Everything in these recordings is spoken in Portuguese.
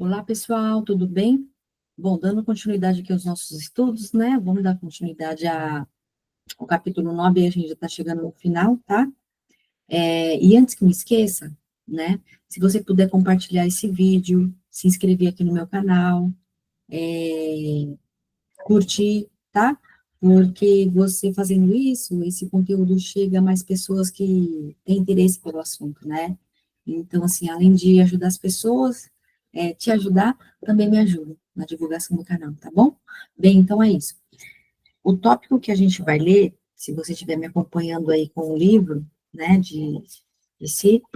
Olá, pessoal, tudo bem? Bom, dando continuidade aqui aos nossos estudos, né? Vamos dar continuidade ao capítulo 9, a gente já está chegando no final, tá? E antes que me esqueça, né? Se você puder compartilhar esse vídeo, se inscrever aqui no meu canal, curtir, tá? Porque você fazendo isso, esse conteúdo chega a mais pessoas que têm interesse pelo assunto, né? Então, assim, além de ajudar as pessoas, te ajudar, também me ajuda na divulgação do canal, tá bom? Bem, então é isso. O tópico que a gente vai ler, se você estiver me acompanhando aí com o livro, né, de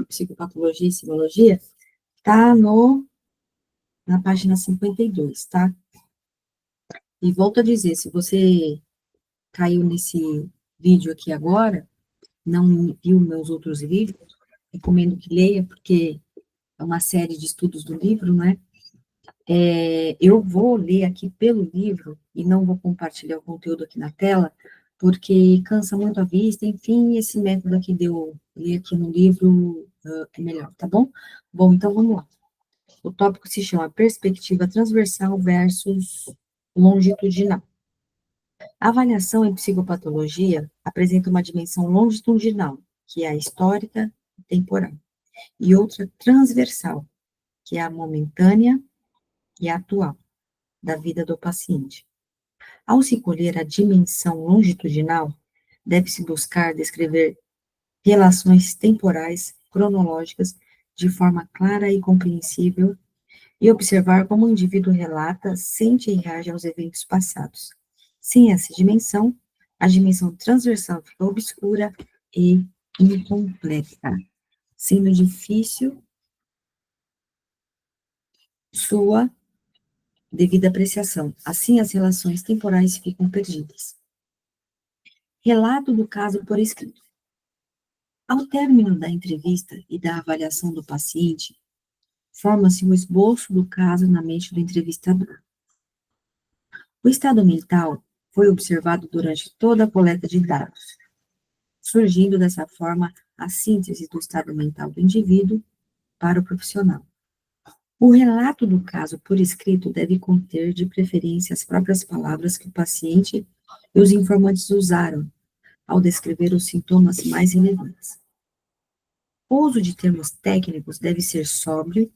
psicopatologia e psicologia, tá na página 52, tá? E volto a dizer, se você caiu nesse vídeo aqui agora, não viu meus outros livros, recomendo que leia, porque é uma série de estudos do livro, né? Eu vou ler aqui pelo livro e não vou compartilhar o conteúdo aqui na tela, porque cansa muito a vista, enfim, esse método aqui de eu ler aqui no livro é melhor, tá bom? Bom, então vamos lá. O tópico se chama Perspectiva Transversal versus Longitudinal. A avaliação em psicopatologia apresenta uma dimensão longitudinal, que é a histórica e temporal, e outra transversal, que é a momentânea e a atual, da vida do paciente. Ao se colher a dimensão longitudinal, deve-se buscar descrever relações temporais, cronológicas, de forma clara e compreensível, e observar como o indivíduo relata, sente e reage aos eventos passados. Sem essa dimensão, a dimensão transversal fica obscura e incompleta, sendo difícil sua devida apreciação. Assim, as relações temporais ficam perdidas. Relato do caso por escrito. Ao término da entrevista e da avaliação do paciente, forma-se o esboço do caso na mente do entrevistador. O estado mental foi observado durante toda a coleta de dados, surgindo dessa forma a síntese do estado mental do indivíduo para o profissional. O relato do caso por escrito deve conter, de preferência, as próprias palavras que o paciente e os informantes usaram ao descrever os sintomas mais relevantes. O uso de termos técnicos deve ser sóbrio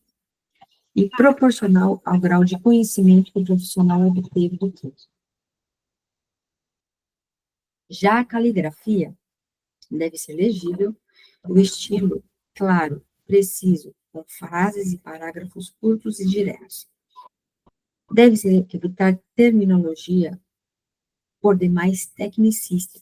e proporcional ao grau de conhecimento que o profissional obteve do caso. Já a caligrafia deve ser legível, o estilo claro, preciso, com frases e parágrafos curtos e diretos. Deve-se evitar terminologia por demais tecnicista,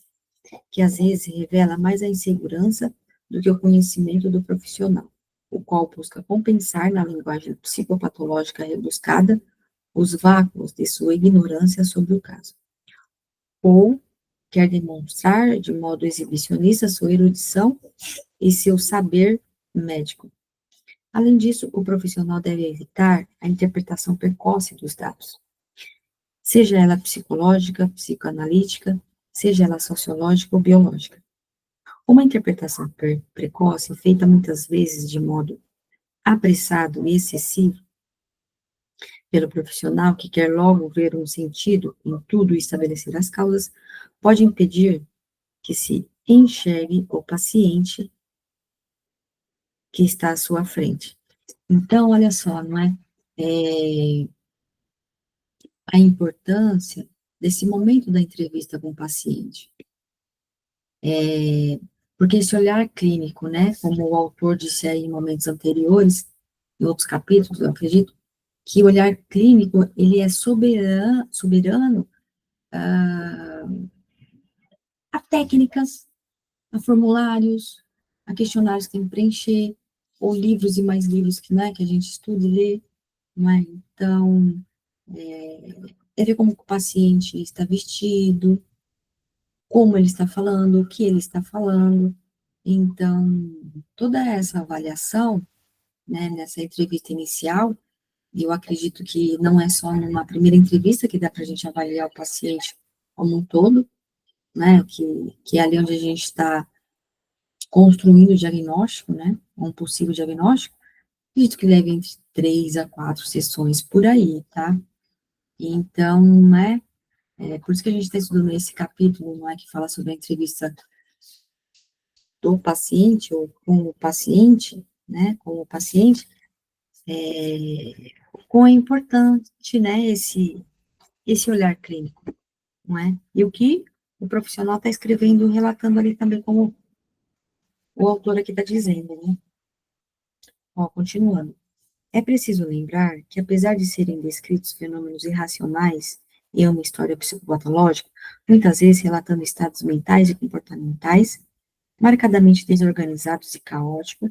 que às vezes revela mais a insegurança do que o conhecimento do profissional, o qual busca compensar na linguagem psicopatológica rebuscada os vácuos de sua ignorância sobre o caso, ou quer demonstrar de modo exibicionista sua erudição e seu saber médico. Além disso, o profissional deve evitar a interpretação precoce dos dados, seja ela psicológica, psicoanalítica, seja ela sociológica ou biológica. Uma interpretação precoce, feita muitas vezes de modo apressado e excessivo pelo profissional que quer logo ver um sentido em tudo e estabelecer as causas, pode impedir que se enxergue o paciente que está à sua frente. Então, olha só, não é? A importância desse momento da entrevista com o paciente. Porque esse olhar clínico, né, como o autor disse aí em momentos anteriores, em outros capítulos, eu acredito, que o olhar clínico, ele é soberano a técnicas, a formulários, a questionários que tem que preencher, ou livros e mais livros que, né, que a gente estuda e lê, não é? Então, é ver como o paciente está vestido, como ele está falando, o que ele está falando. Então, toda essa avaliação, né, nessa entrevista inicial, e eu acredito que não é só numa primeira entrevista que dá para a gente avaliar o paciente como um todo, né, que é ali onde a gente está construindo o diagnóstico, né, um possível diagnóstico, acredito que leve entre 3 a 4 sessões por aí, tá? Então, né, por isso que a gente está estudando esse capítulo, não é, que fala sobre a entrevista do paciente, ou com o paciente, né, com o paciente, como é importante, né, esse olhar clínico, não é? E o que o profissional está escrevendo, relatando ali também, como o autor aqui está dizendo, né? Ó, continuando. É preciso lembrar que, apesar de serem descritos fenômenos irracionais em uma história psicopatológica, muitas vezes relatando estados mentais e comportamentais marcadamente desorganizados e caóticos,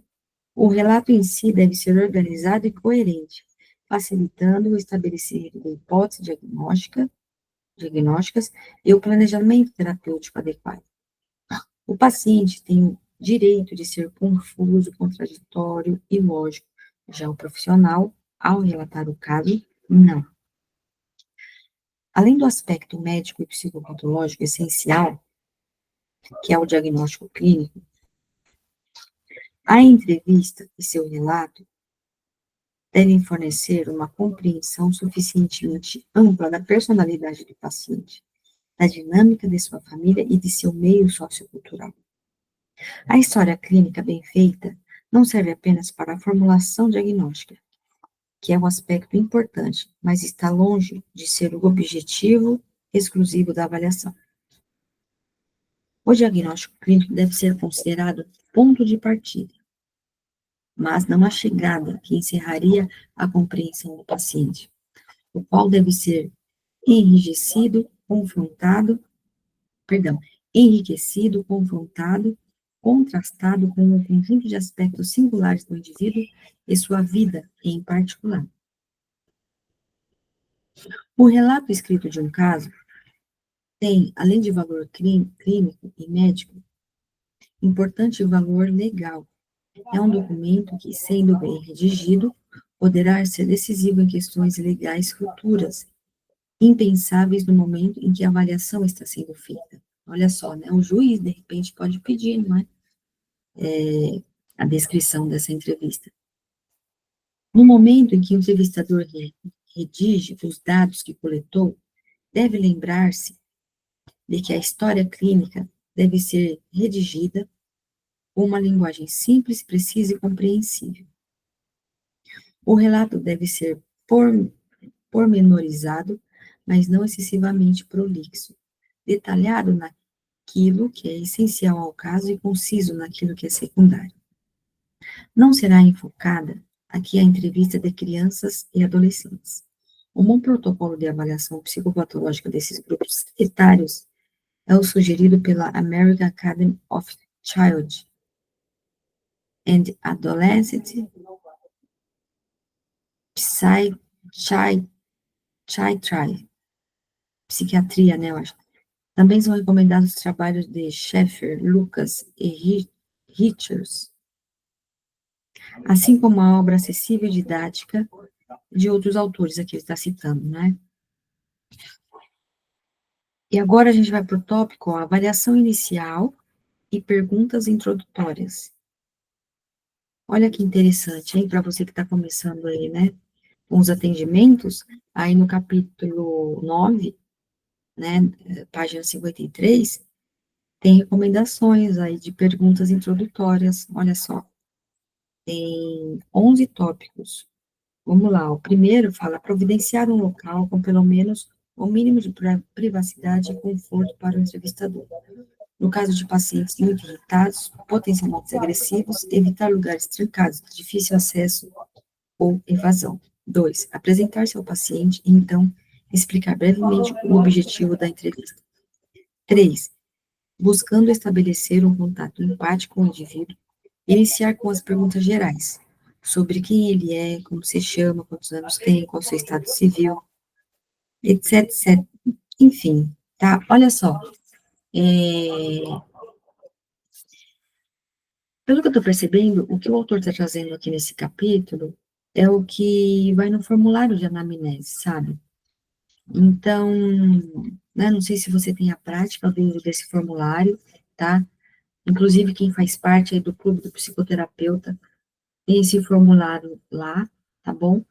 o relato em si deve ser organizado e coerente, facilitando o estabelecimento de hipóteses diagnósticas e o planejamento terapêutico adequado. O paciente tem o direito de ser confuso, contraditório e lógico. Já o profissional, ao relatar o caso, não. Além do aspecto médico e psicopatológico essencial, que é o diagnóstico clínico, a entrevista e seu relato devem fornecer uma compreensão suficientemente ampla da personalidade do paciente, da dinâmica de sua família e de seu meio sociocultural. A história clínica bem feita não serve apenas para a formulação diagnóstica, que é um aspecto importante, mas está longe de ser o objetivo exclusivo da avaliação. O diagnóstico clínico deve ser considerado ponto de partida, mas não a chegada que encerraria a compreensão do paciente, o qual deve ser enrijecido, confrontado, perdão, enriquecido, confrontado, contrastado com um conjunto de aspectos singulares do indivíduo e sua vida em particular. O relato escrito de um caso tem, além de valor clínico e médico, importante valor legal. É um documento que, sendo bem redigido, poderá ser decisivo em questões legais futuras, impensáveis no momento em que a avaliação está sendo feita. Olha só, né? O juiz, de repente, pode pedir, não é? A descrição dessa entrevista. No momento em que o entrevistador redige os dados que coletou, deve lembrar-se de que a história clínica deve ser redigida com uma linguagem simples, precisa e compreensível. O relato deve ser pormenorizado, mas não excessivamente prolixo, detalhado naquilo que é essencial ao caso e conciso naquilo que é secundário. Não será enfocada aqui a entrevista de crianças e adolescentes. Um bom protocolo de avaliação psicopatológica desses grupos etários é o sugerido pela American Academy of Child and Adolescent Psychiatry, psiquiatria, né, eu acho. Também são recomendados os trabalhos de Schaeffer, Lucas e Richards, assim como a obra acessível e didática de outros autores, aqui ele está citando, né? E agora a gente vai para o tópico, ó, avaliação inicial e perguntas introdutórias. Olha que interessante, hein, para você que está começando aí, né, com os atendimentos, aí no capítulo 9, né, página 53, tem recomendações aí de perguntas introdutórias, olha só, tem 11 tópicos. Vamos lá, o primeiro fala providenciar um local com pelo menos o mínimo de privacidade e conforto para o entrevistador. No caso de pacientes muito irritados, potencialmente agressivos, evitar lugares trancados, de difícil acesso ou evasão. 2. Apresentar-se ao paciente e, então, explicar brevemente o objetivo da entrevista. 3. Buscando estabelecer um contato empático com o indivíduo, iniciar com as perguntas gerais, sobre quem ele é, como se chama, quantos anos tem, qual o seu estado civil, etc, etc. Enfim, tá? Olha só, pelo que eu estou percebendo, o que o autor está trazendo aqui nesse capítulo é o que vai no formulário de anamnese, sabe? Então, né, não sei se você tem a prática do uso desse formulário, tá? Inclusive, quem faz parte aí do clube do psicoterapeuta tem esse formulário lá, tá bom?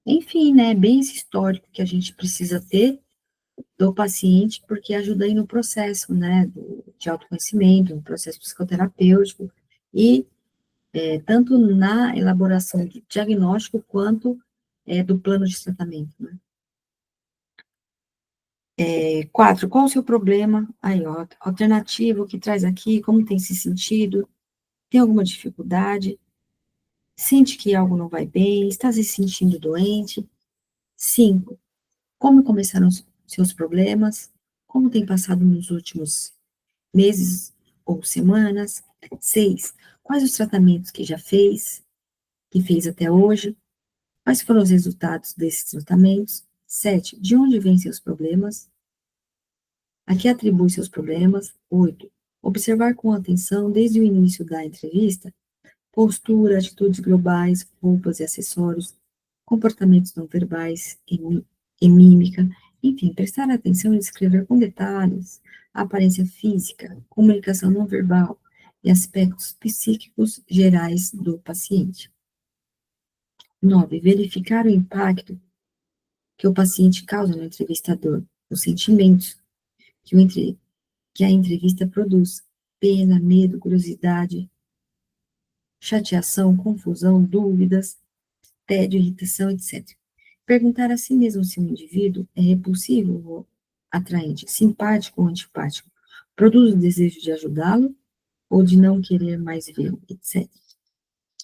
Enfim, né, bem esse histórico que a gente precisa ter do paciente, porque ajuda aí no processo, né, de autoconhecimento, no processo psicoterapêutico, e tanto na elaboração do diagnóstico, quanto do plano de tratamento, né. 4, qual o seu problema? Aí, ó, alternativa, o que traz aqui, como tem se sentido, tem alguma dificuldade, sente que algo não vai bem, está se sentindo doente. 5, como começaram os seus problemas, como tem passado nos últimos meses ou semanas. 6, quais os tratamentos que fez até hoje, quais foram os resultados desses tratamentos. 7, de onde vêm seus problemas, a que atribui seus problemas. 8, observar com atenção desde o início da entrevista, postura, atitudes globais, roupas e acessórios, comportamentos não verbais e mímica, enfim, prestar atenção e descrever com detalhes a aparência física, comunicação não verbal e aspectos psíquicos gerais do paciente. 9, verificar o impacto que o paciente causa no entrevistador, os sentimentos que, que a entrevista produz, pena, medo, curiosidade, chateação, confusão, dúvidas, tédio, irritação, etc. Perguntar a si mesmo se o indivíduo é repulsivo ou atraente, simpático ou antipático, produz o desejo de ajudá-lo ou de não querer mais vê-lo, etc.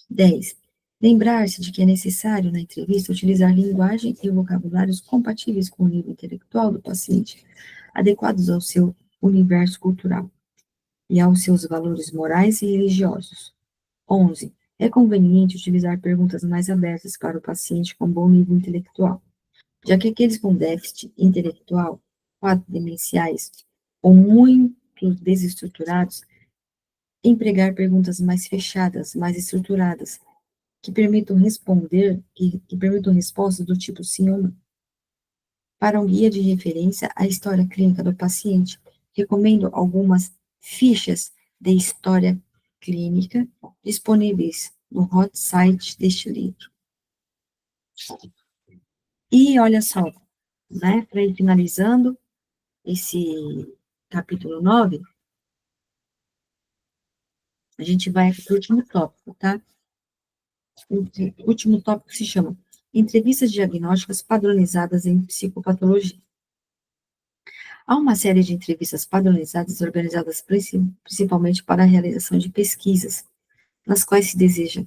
10. Lembrar-se de que é necessário, na entrevista, utilizar linguagem e vocabulários compatíveis com o nível intelectual do paciente, adequados ao seu universo cultural e aos seus valores morais e religiosos. 11. É conveniente utilizar perguntas mais abertas para o paciente com bom nível intelectual, já que aqueles com déficit intelectual, quadros demenciais ou muito desestruturados, empregar perguntas mais fechadas, mais estruturadas, que permitam responder, que permitam respostas do tipo sim ou não. Para um guia de referência à história clínica do paciente, recomendo algumas fichas de história clínica disponíveis no hot site deste livro. E olha só, né, para ir finalizando esse capítulo 9, a gente vai para o último tópico, tá? O último tópico se chama Entrevistas Diagnósticas Padronizadas em Psicopatologia. Há uma série de entrevistas padronizadas organizadas principalmente para a realização de pesquisas, nas quais se deseja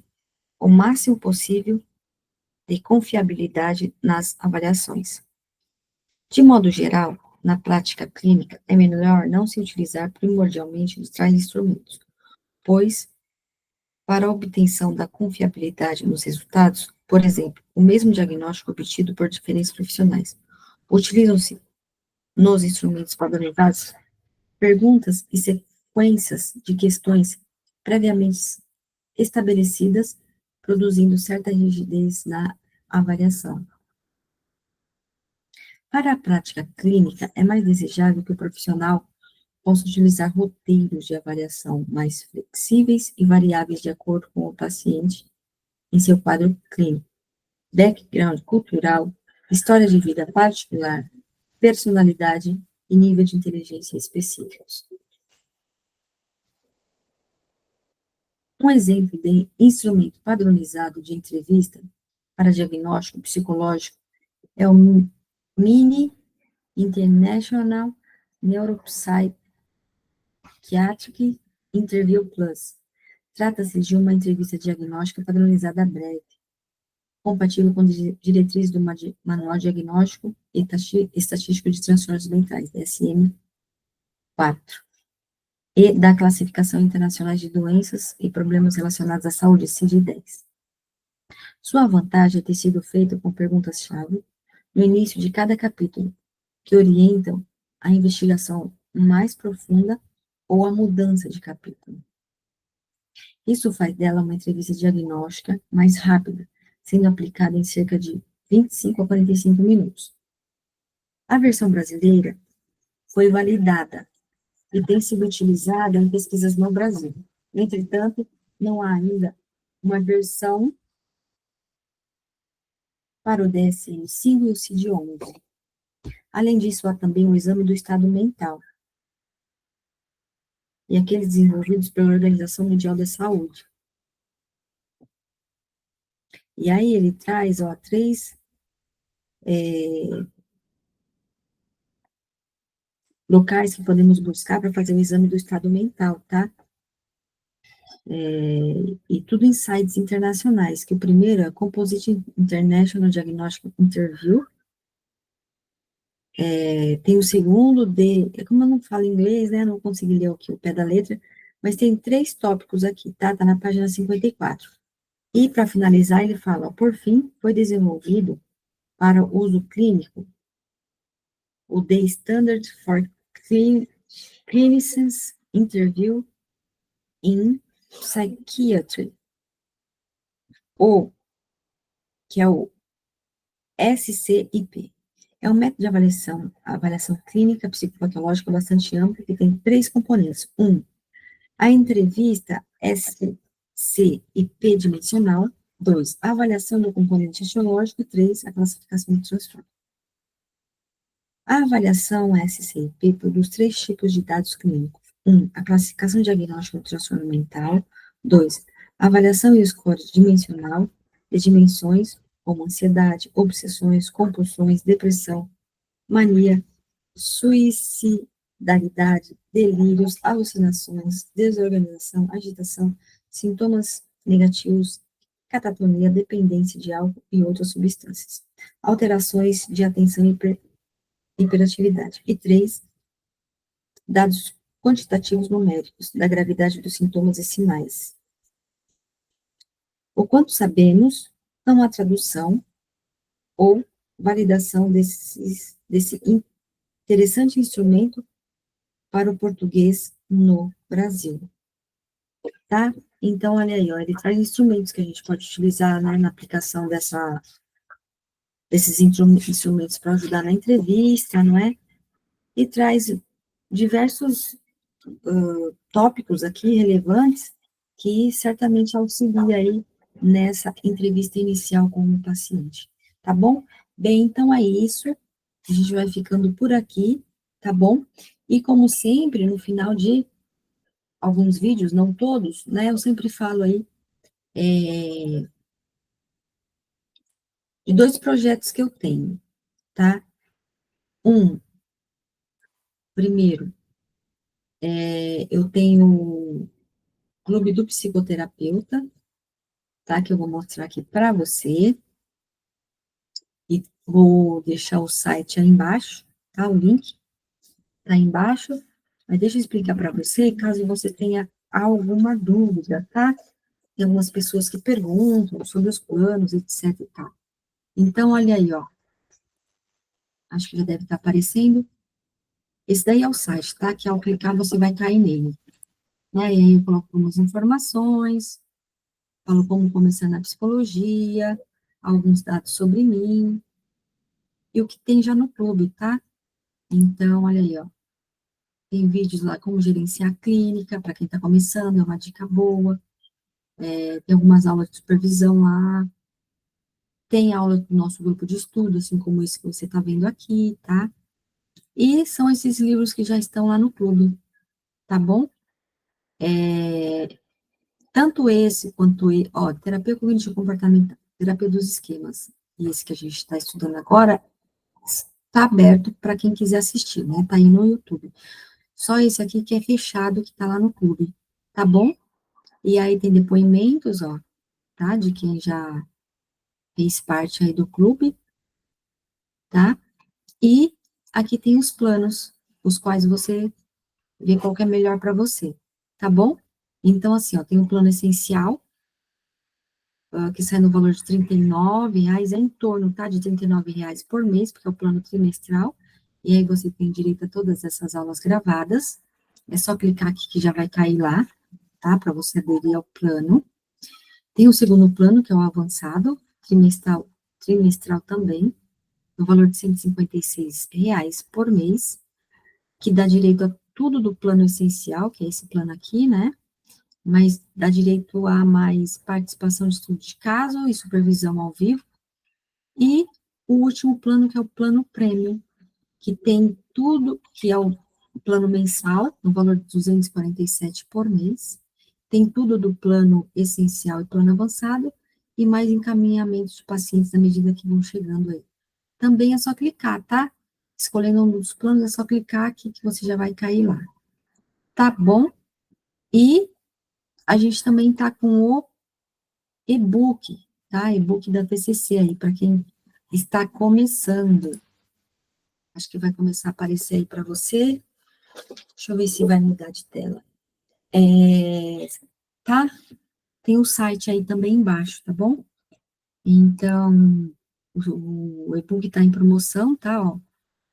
o máximo possível de confiabilidade nas avaliações. De modo geral, na prática clínica, é melhor não se utilizar primordialmente os tais instrumentos, pois, para a obtenção da confiabilidade nos resultados, por exemplo, o mesmo diagnóstico obtido por diferentes profissionais, utilizam-se nos instrumentos padronizados perguntas e sequências de questões previamente estabelecidas, produzindo certa rigidez na avaliação. Para a prática clínica, é mais desejável que o profissional possa utilizar roteiros de avaliação mais flexíveis e variáveis de acordo com o paciente em seu quadro clínico, background cultural, história de vida particular, personalidade e nível de inteligência específicos. Um exemplo de instrumento padronizado de entrevista para diagnóstico psicológico é o MINI International Neuropsychiatric Interview Plus. Trata-se de uma entrevista diagnóstica padronizada breve, compatível com diretrizes do Manual Diagnóstico e Estatístico de Transtornos Mentais, DSM-4, e da Classificação Internacional de Doenças e Problemas Relacionados à Saúde, CID-10. Sua vantagem é ter sido feita com perguntas-chave no início de cada capítulo, que orientam a investigação mais profunda ou a mudança de capítulo. Isso faz dela uma entrevista diagnóstica mais rápida, sendo aplicada em cerca de 25 a 45 minutos. A versão brasileira foi validada e tem sido utilizada em pesquisas no Brasil. Entretanto, não há ainda uma versão para o DSM-5 e o CID-11. Além disso, há também o exame do estado mental, e aqueles desenvolvidos pela Organização Mundial da Saúde. E aí ele traz, ó, 3 locais que podemos buscar para fazer o exame do estado mental, tá? E tudo em sites internacionais, que o primeiro é Composite International Diagnostic Interview, tem o segundo, como eu não falo inglês, né, não consegui ler aqui o pé da letra, mas tem 3 tópicos aqui, tá? Tá na página 54. E, para finalizar, ele fala, por fim, foi desenvolvido para uso clínico o The Standard for Clinicians Interview in Psychiatry, ou, que é o SCIP. É um método de avaliação clínica psicopatológica bastante amplo, que tem 3 componentes. A entrevista SCIP dimensional. 2, a avaliação do componente etiológico. 3, a classificação do transtorno. A avaliação SCIP produz 3 tipos de dados clínicos. A classificação diagnóstica do transtorno mental. 2, a avaliação e o score dimensional, de dimensões, como ansiedade, obsessões, compulsões, depressão, mania, suicidalidade, delírios, alucinações, desorganização, agitação, sintomas negativos, catatonia, dependência de álcool e outras substâncias, alterações de atenção e hiperatividade. E 3, dados quantitativos numéricos da gravidade dos sintomas e sinais. O quanto sabemos, não há tradução ou validação desse interessante instrumento para o português no Brasil, tá? Então, olha aí, ó, ele traz instrumentos que a gente pode utilizar, né, na aplicação desses instrumentos para ajudar na entrevista, não é? E traz diversos tópicos aqui relevantes que certamente auxilia aí nessa entrevista inicial com o paciente, tá bom? Bem, então é isso, a gente vai ficando por aqui, tá bom? E como sempre, no final de alguns vídeos, não todos, né, eu sempre falo aí de 2 projetos que eu tenho, tá? Primeiro, eu tenho o Clube do Psicoterapeuta, tá? Que eu vou mostrar aqui para você. E vou deixar o site aí embaixo, tá? O link tá aí embaixo. Mas deixa eu explicar para você, caso você tenha alguma dúvida, tá? Tem algumas pessoas que perguntam sobre os planos, etc e tal. Então, olha aí, ó. Acho que já deve estar aparecendo. Esse daí é o site, tá? Que ao clicar você vai cair nele. Né? E aí eu coloco algumas informações, falo como começar na psicologia, alguns dados sobre mim, e o que tem já no clube, tá? Então, olha aí, ó. Tem vídeos lá como gerenciar a clínica, para quem está começando, é uma dica boa. Tem algumas aulas de supervisão lá. Tem aula do nosso grupo de estudo, assim como esse que você está vendo aqui, tá? E são esses livros que já estão lá no clube, tá bom? Tanto esse quanto, ó, terapia cognitivo comportamental, terapia dos esquemas, e esse que a gente está estudando agora, está aberto para quem quiser assistir, né? Tá aí no YouTube. Só esse aqui que é fechado, que está lá no clube, tá bom? E aí tem depoimentos, ó, tá? De quem já fez parte aí do clube, tá? E aqui tem os planos, os quais você vê qual que é melhor para você, tá bom? Então, assim, ó, tem o plano essencial, que sai no valor de R$ 39, é em torno, tá? De R$ 39 por mês, porque é o plano trimestral, e aí você tem direito a todas essas aulas gravadas, é só clicar aqui que já vai cair lá, tá? Para você aderir ao plano. Tem o segundo plano, que é o avançado, trimestral também, no valor de R$ 156 por mês, que dá direito a tudo do plano essencial, que é esse plano aqui, né? Mas dá direito a mais participação de estudo de caso e supervisão ao vivo, E o último plano, que é o plano Premium, que tem tudo, que é o plano mensal, no valor de 247 por mês, tem tudo do plano essencial e plano avançado, e mais encaminhamentos de pacientes à medida que vão chegando aí. Também é só clicar, tá? Escolhendo um dos planos, é só clicar aqui que você já vai cair lá. Tá bom? E a gente também tá com o e-book, tá? E-book da TCC aí, para quem está começando. Acho que vai começar a aparecer aí para você. Deixa eu ver se vai mudar de tela. Tá? Tem o site aí também embaixo, tá bom? Então, o e-book está em promoção, tá? Ó,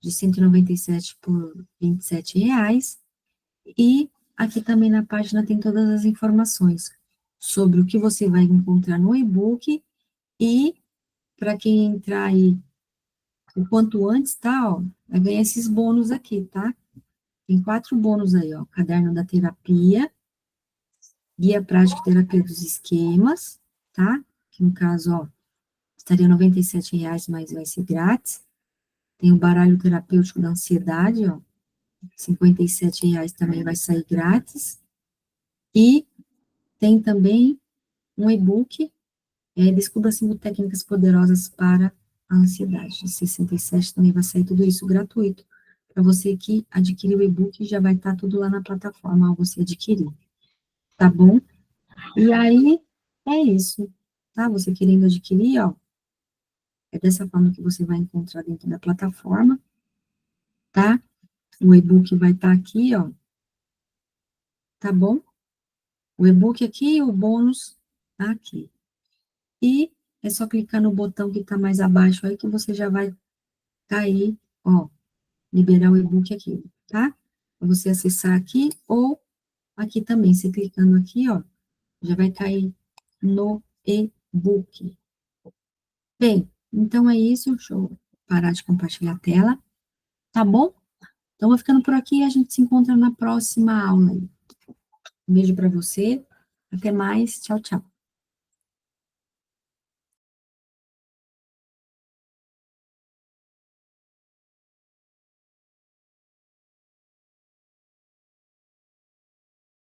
de 197 por R$ 27. E aqui também na página tem todas as informações sobre o que você vai encontrar no e-book e para quem entrar aí o quanto antes, tá? Ó, vai ganhar esses bônus aqui, tá? Tem 4 bônus aí, ó. Caderno da terapia, guia prático de terapia dos esquemas, tá? Que no caso, ó, estaria R$ 97, mas vai ser grátis. Tem o baralho terapêutico da ansiedade, ó. R$ 57 também vai sair grátis. E tem também um e-book, Descubra 5 técnicas poderosas para a ansiedade. De 67 também vai sair tudo isso gratuito. Para você que adquirir o e-book, já vai estar tudo lá na plataforma ao você adquirir. Tá bom? E aí, é isso. Tá? Você querendo adquirir, ó, é dessa forma que você vai encontrar dentro da plataforma, tá? O e-book vai estar aqui, ó, tá bom? O e-book aqui e o bônus tá aqui. E é só clicar no botão que tá mais abaixo aí que você já vai cair, ó, liberar o e-book aqui, tá? Pra você acessar aqui ou aqui também, você clicando aqui, ó, já vai cair no e-book. Bem, então é isso, deixa eu parar de compartilhar a tela, tá bom? Então, vou ficando por aqui e a gente se encontra na próxima aula. Um beijo para você, até mais, tchau, tchau.